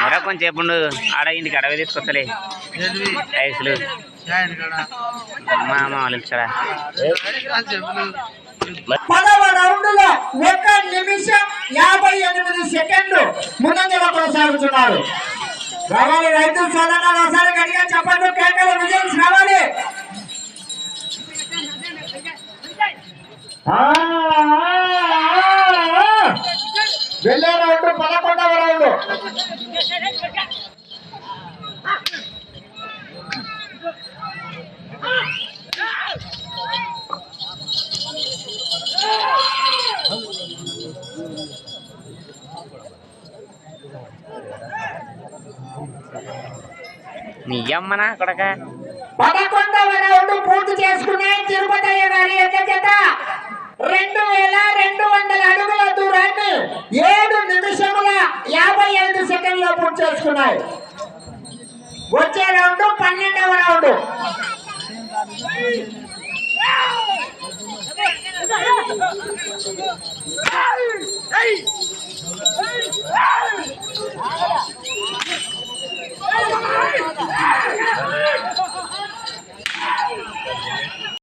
ఎరా కొంచెం చెప్పుడు ఆడ ఇంటికి అడవి తీసుకొస్తలే ఐసులు మా వాళ్ళు ఇక్కడ 10వ రౌండ్లో 1 నిమిషం 58 సెకండ్లు ముందంజలో కొనసాగుతున్నారు. రావాలి రైతు సోదరులు ఒకసారి గట్టిగా చెప్పండి, కేకలు విజయం రావాలి. వెళ్ళే రౌండ్ 11వ రౌండ్. నీ అమ్మనా కొడక 11వ రౌండ్ పూర్తి చేసుకున్నాయి. తిరుపతి గారి జత 2200 అడుగుల దూరాన్ని 7 నిమిషముల 55 సెకండ్లో పూర్తి చేసుకున్నాయి. వచ్చే రౌండ్ 12వ రౌండ్.